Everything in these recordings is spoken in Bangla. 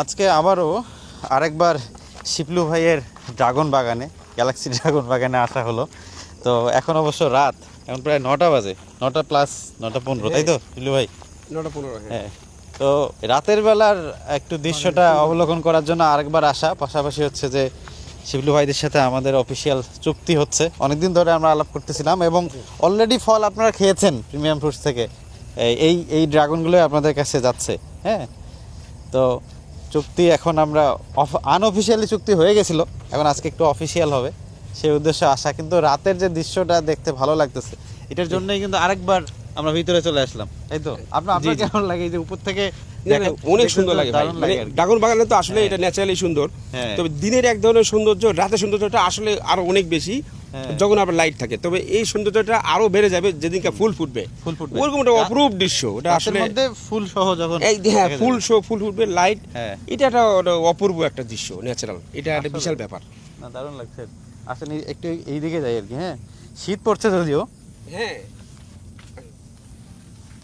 আজকে আবারও আরেকবার শিপলু ভাইয়ের ড্রাগন বাগানে, গ্যালাক্সি ড্রাগন বাগানে আসা হলো। তো এখন অবশ্য রাত, এখন প্রায় 9টা বাজে, 9টা প্লাস 9টা 15, তাই তো শিপলু ভাই? 9টা 15। হ্যাঁ। তো রাতের বেলার একটু দৃশ্যটা অবলোকন করার জন্য আরেকবার আসা, পাশাপাশি হচ্ছে যে শিবলু ভাইদের সাথে আমাদের অফিসিয়াল চুক্তি হচ্ছে। অনেকদিন ধরে আমরা আলাপ করতেছিলাম এবং অলরেডি ফল আপনারা খেয়েছেন প্রিমিয়াম ফ্রুটস থেকে। এই এই ড্রাগনগুলোই আপনাদের কাছে যাচ্ছে। হ্যাঁ, তো চুক্তি এখন আমরা আনঅফিসিয়ালি চুক্তি হয়ে গেছিলো, এখন আজকে একটু অফিসিয়াল হবে, সেই উদ্দেশ্যে আসা। কিন্তু রাতের যে দৃশ্যটা দেখতে ভালো লাগতেছে, এটার জন্যই কিন্তু আরেকবার আমরা ভিতরে চলে আসলাম, তাই তো? আপনার কেমন লাগে এই যে উপর থেকে? অনেক সুন্দর লাগে ভাই, মানে ড্রাগন বাগানে তো আসলে এটা ন্যাচারালি সুন্দর। তবে দিনের এক ধরনের সৌন্দর্য, রাতের সৌন্দর্যটা আসলে আরো অনেক বেশি যখন আপনার লাইট থাকে। তবে এই সৌন্দর্যটা আরো বেড়ে যাবে যেদিনকে ফুল ফুটবে, ওরকম একটা অপরূপ দৃশ্য। ওটা আসলে ফুল সহ যখন ফুল ফুটবে, লাইট, এটা একটা অপূর্ব একটা দৃশ্য, ন্যাচারাল। এটা একটা বিশাল ব্যাপার। না, দারুণ লাগছে। আসলে একটু এইদিকে যাই আর কি। হ্যাঁ, শীত পড়ছে যদিও, হ্যাঁ,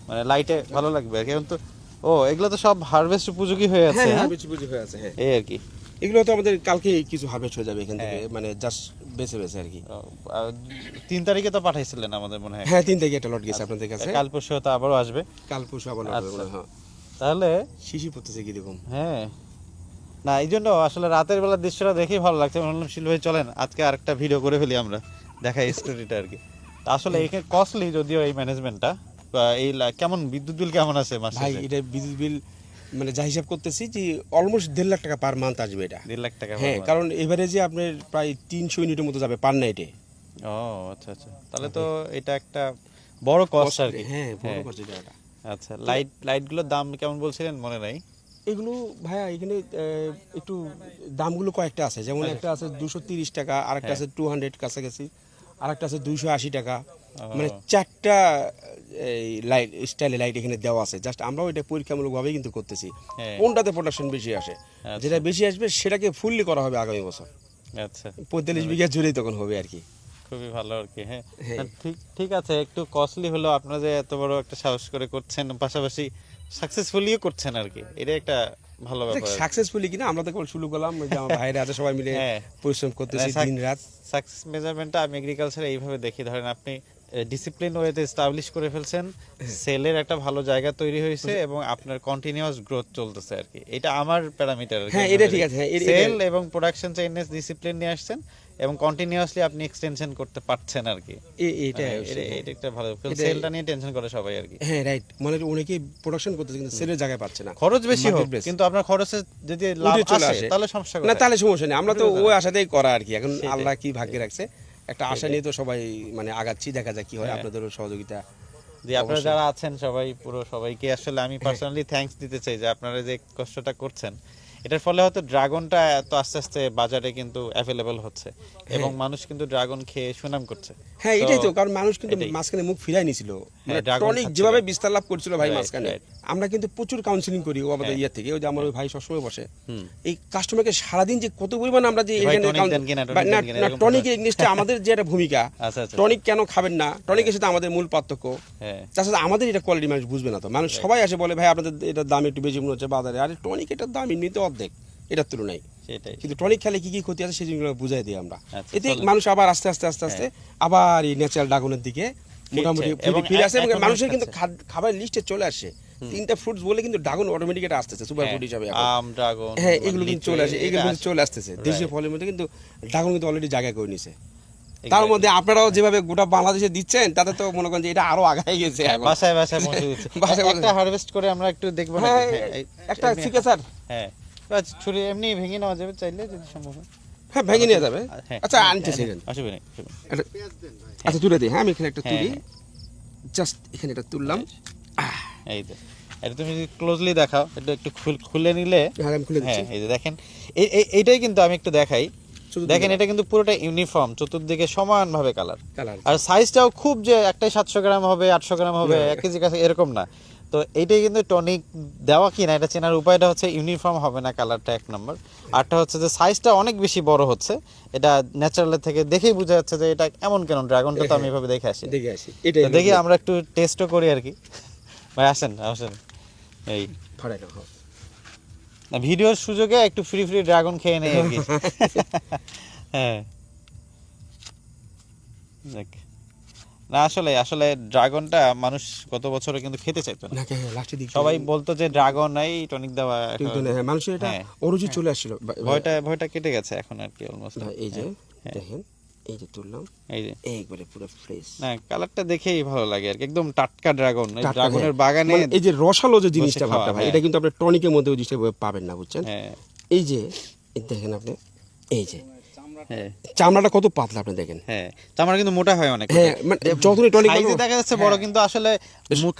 মানে লাইটে ভালো লাগবে আর কি। এখন তো এগুলো তো সব হারভেস্ট উপযোগী হয়ে আছে। হ্যাঁ, উপযোগী হয়ে আছে। হ্যাঁ, এই আর কি। এগুলো তো আমাদের কালকে কিছু হারভেস্ট হয়ে যাবে এখান থেকে, মানে জাস্ট বেছে আর কি। 3 তারিখে তো পাঠাইছিলেন আমাদের মনে হয়। হ্যাঁ, 3 তারিখে একটা লট গেছে আপনাদের কাছে। কাল পরশু তো আবারও আসবে। কাল পরশু আবার লট আসবে। হ্যাঁ, তাহলে শিশি পড়তেছে কি দেখুন। হ্যাঁ, না এই জন্য আসলে রাতের বেলার দৃশ্যটা দেখেই ভালো লাগছে। বললাম শিল ভাই চলেন আজকে আরেকটা ভিডিও করে ফেলি, আমরা দেখাই স্টোরিটা আর কি। আসলে এখানে কস্টলি যদিও এই ম্যানেজমেন্টটা, এই কেমন বিদ্যুৎ বিল কেমন আছে মাসে? ভাই এটা বিদ্যুৎ বিল মানে যা হিসাব করতেছি যে অলমোস্ট 1.5 লাখ টাকা পার মান্থ আসবে এটা। 1.5 লাখ টাকা? হ্যাঁ, কারণ এভারেজে আপনার প্রায় 300 ইউনিটের মতো যাবে পার নাইটে। ও আচ্ছা আচ্ছা, তাহলে তো এটা একটা বড় কস্ট আর কি। হ্যাঁ, বড় কস্ট এটা। আচ্ছা, লাইটগুলোর দাম কেমন বলছিলেন মনে নাই? এগুলো ভাইয়া এখানে একটু দামগুলো কয়েকটা আছে, যেমন একটা আছে 230 টাকা, আরেকটা আছে 200 কাছাকাছি, আরেকটা আছে 280 টাকা। মানে 4টা এই লাইট স্টাইলে লাইট এখানে দেওয়া আছে। জাস্ট আমরাও এটা পরীক্ষামূলকভাবেই কিন্তু করতেছি কোনটাতে প্রোডাকশন বেশি আসে। যেটা বেশি আসবে সেটাকে ফুললি করা হবে আগামী বছর। আচ্ছা, 45 বিঘা জুড়েই তখন হবে আর কি। খুবই ভালো আর কি। হ্যাঁ, ঠিক ঠিক আছে। একটু কস্টলি হলো, আপনারা যে এত বড় একটা সাহস করে করছেন, পাশাপাশি সাকসেসফুলিও করছেন আর কি, এটা একটা ভালো ব্যাপার। সাকসেসফুলি কিনা আমরা তো কেবল শুরু করলাম, যে আমার ভাইরা আছে সবাই মিলে পরিশ্রম করতেছি দিন রাত। সাকসেস মেজারমেন্টটা আমি এগ্রিকালচারে এইভাবে দেখি, ধরেন আপনি ডিসিপ্লিন ওয়েতে এস্টাবলিশ করে ফেলছেন, সেলের একটা ভালো জায়গা তৈরি হয়েছে এবং আপনার কন্টিনিউয়াস গ্রোথ চলতেছে আর কি। এটা আমার প্যারামিটার। হ্যাঁ, এটা ঠিক আছে। সেল এবং প্রোডাকশন চেইনে ডিসিপ্লিন নিয়ে আসছেন এবং কন্টিনিউয়াসলি আপনি এক্সটেনশন করতে পারছেন আর কি। এটা একটা ভালো, সেলটা নিয়ে টেনশন করে সবাই আর কি। হ্যাঁ, রাইট। মানে অনেকেই প্রোডাকশন করতেছে কিন্তু সেলের জায়গা পাচ্ছে না। খরচ বেশি হোক, কিন্তু আপনার খরচে যদি লাভ আসে তাহলে সমস্যা না, তাহলে সমস্যা নেই। আমরা তো ওই আশাতেই করা আর কি। এখন আল্লাহ কি ভাগ্যে রাখছে, একটা আশা নিয়ে তো সবাই মানে আগাচ্ছি, দেখা যাক কি হয়। আপনাদেরও সহযোগিতা, যে আপনারা যারা আছেন সবাই, পুরো সবাইকে আসলে আমি পার্সোনালি থ্যাঙ্কস দিতে চাই যে আপনারা যে কষ্টটা করছেন। এটার ফলে হয়তো ড্রাগনটা এত আস্তে আস্তে বাজারে কিন্তু অ্যাভেলেবল হচ্ছে এবং মানুষ কিন্তু ড্রাগন খেয়ে সুনাম করছে। হ্যাঁ, এটাই তো কারণ মানুষ কিন্তু মাঝখানে মুখ ফিরাই নিছিল। টনিক যেভাবে বিস্তার লাভ করছিল ভাই মাঝখানে, আমরা কিন্তু প্রচুর কাউন্সিলিং করি আমাদের ইয়ে থেকে। ওই যে আমার ওই ভাই সবসময় বসে এই কাস্টমারকে সারাদিন যে কত পরিমাণ আমরা যে টনিক এগনিস্টে আমাদের যে একটা ভূমিকা, টনিক কেন খাবেন না, টনিকের সাথে আমাদের মূল পার্থক্য। তার সাথে আমাদের এটা কোয়ালিটি মানুষ বুঝবে না। তো মানুষ সবাই আসে বলে ভাই আপনাদের এটার দাম একটু বেশি মনে হচ্ছে বাজারে। আরে টনিক এটার দাম এমনিতে অর্ধেক এটার তুলনায়, কিন্তু টনিক খেলে কি কি ক্ষতি আছে সেই জিনিসগুলো বুঝাই দিই আমরা। এতে মানুষ আবার আস্তে আস্তে আস্তে আস্তে আবার এই ন্যাচারাল ড্রাগনের দিকে মোটামুটি ফিরে আসে এবং মানুষের কিন্তু খাবারের লিস্টে চলে আসে। 3টা ফ্রুটস বলে কিন্তু ড্রাগন অটোমেটিক এটা আসতেছে সুপার ফ্রুট হিসাবে। আম, ড্রাগন, হ্যাঁ, এগুলো কিন্তু চলে আসে, এগুলো কিন্তু চলে আসতেছে দেশীয় ফলের মধ্যে। কিন্তু ড্রাগন কিন্তু অলরেডি জায়গা করে নিছে। তার মধ্যে আপনারাও যেভাবে গোটা বাংলাদেশে দিচ্ছেন তাতে তো মনে করেন যে এটা আরো আগায় গেছে। বাসায় বাসায় একটা হারভেস্ট করে আমরা একটু দেখবো না? একটা ঠিক আছে স্যার। হ্যাঁ, ছুরি এমনি ভেঙে নেওয়া যাবে চাইলে, যদি সম্ভব হয়। হ্যাঁ, ভেঙে নেওয়া যাবে। আচ্ছা, আনতেছি। অসুবিধা নেই। আচ্ছা, তুলে দিই। হ্যাঁ, আমি এখানে একটা তুলি, জাস্ট এখানে এটা তুললাম। এই তো, এটা তুমি ক্লোজলি দেখাও, এটা একটু খুলে নিলে। হ্যাঁ, আমি খুলে দিচ্ছি। এই যে দেখেন, এইটাই কিন্তু আমি একটু দেখাই। দেখেন, এটা কিন্তু পুরোটা ইউনিফর্ম, চতুর্দিকে সমানভাবে কালার। আর সাইজটাও খুব যে একটাই 700 গ্রাম হবে, 800 গ্রাম হবে, 1 কেজি কাছে এরকম না। তো এইটাই কিন্তু টনিক দেওয়া কিনা এটা চেনার উপায়টা হচ্ছে ইউনিফর্ম হবে না কালারটা, 1 নম্বর। আরটা হচ্ছে যে সাইজটা অনেক বেশি বড় হচ্ছে। এটা ন্যাচারাল থেকে দেখেই বোঝা যাচ্ছে যে এটা এমন কেন। ড্রাগনটা তো আমি এভাবে দেখে আসি। দেখি আমরা একটু টেস্টও করি আর কি। ভাই আসেন। এই না, ভিডিওর সুযোগে একটু ফ্রি ড্রাগন খেয়ে নেই আর কি। হ্যাঁ দেখ, না আসলে আসলে ড্রাগনটা মানুষ গত বছরে কিন্তু খেতে চাইতো না, না লাস্টের দিকে সবাই বলতো যে ড্রাগন নাই, টনিক দেওয়া, মানুষের এটা হ্যাঁ। অরুচি চলে আসছিল। ভয়টা কেটে গেছে এখন আর কি অলমোস্ট। এই যে দেখেন, এই যে তুললাম, এই যে একবারে পুরো ফ্রেশ। না কালারটা দেখেই ভালো লাগে আর কি, একদম টাটকা ড্রাগন। এই টাটকা, ড্রাগনের হ্যাঁ। বাগানে মানে এই যে রসালো যে জিনিসটা বসে ভাবটা খাওয়া, ভাই, হ্যাঁ। এটা কিন্তু আপনার টনিকের মধ্যে ওই জিনিসটা পাবেন না, বুঝছেন? হ্যাঁ এই যে দেখেন আপনি, এই যে হ্যাঁ চামড়াটা কত পাতলা আপনি দেখেন। হ্যাঁ, চামড়া কিন্তু মোটা হয় অনেক। হ্যাঁ, মানে যতই টনিক সাইজে দেখা যাচ্ছে বড়, কিন্তু আসলে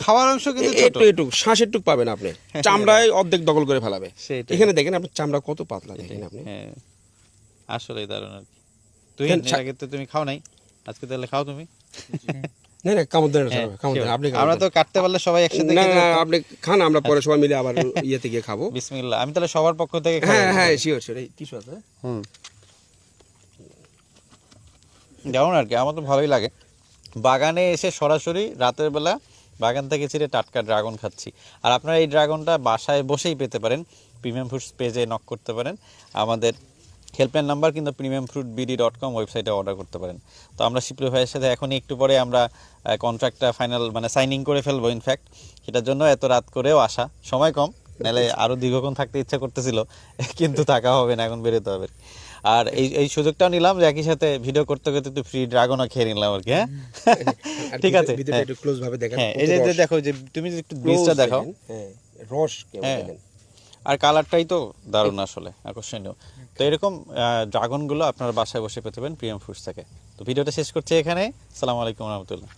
খাওয়ার অংশ কিন্তু ছোট। একটু শ্বাসের টুক পাবেন আপনি, চামড়ায় অর্ধেক দখল করে ফেলাবে। সেটাই। এখানে দেখেন আপনার চামড়া কত পাতলা দেখেন আপনি। হ্যাঁ আসলেই দারুণ আর কি। তুই কেন এর আগে তো তুমি খাও নাই, আজকে তাহলে খাও তুমি। না না, কামড় দেন, হ্যাঁ, কামড় দেন, sure. আপনি আমরা তো কাটতে পারলে সবাই একসাথে না খেতে না, পারতাম। আপনি খান, আমরা পরে সবাই মিলে আবার ইয়েতে গিয়ে খাবো। বিসমিল্লাহ, আমি তাহলে সবার পক্ষ থেকে খাবো। হ্যাঁ হ্যাঁ, শিওর শিওর। এই টিস্যু আছে? যেমন আর কি, আমার তো ভালোই লাগে বাগানে এসে সরাসরি রাতের বেলা বাগান থেকে ছিঁড়ে টাটকা ড্রাগন খাচ্ছি। আর আপনারা এই ড্রাগনটা বাসায় বসেই পেতে পারেন, প্রিমিয়াম ফ্রুটস পেজে নক করতে পারেন, আমাদের হেল্পলাইন নাম্বার কিন্তু premiumfruitbd.com ওয়েবসাইটে অর্ডার করতে পারেন। তো আমরা শিপলু ভাইয়ের সাথে এখনই একটু পরে আমরা কন্ট্রাক্টটা ফাইনাল মানে সাইনিং করে ফেলবো। ইনফ্যাক্ট সেটার জন্য এত রাত করেও আসা, সময় কম, নাহলে আরও দীর্ঘক্ষণ থাকতে ইচ্ছা করতেছিল, কিন্তু থাকা হবে না, এখন বেরোতে হবে। আর এই সুযোগটাও নিলাম যে একই সাথে ভিডিও করতে করতে একটু ফ্রি ড্রাগনও খেয়ে নিলাম আর কি। হ্যাঁ ঠিক আছে। ভিডিওটা একটু ক্লোজ ভাবে দেখেন। হ্যাঁ এই যে দেখো, যে তুমি যে একটু বীজটা দেখাও। হ্যাঁ, রস কেমন হ্যাঁ। দেখেন। আর কালারটাই তো দারুণ, আসলে আকর্ষণীয়। তো এরকম ড্রাগনগুলো আপনারা বাসায় বসে পেতে পারেন প্রিমিয়াম ফ্রুটস থেকে। তো ভিডিওটা শেষ করছি এখানে। আসসালামু আলাইকুম রহমতুল্লাহ।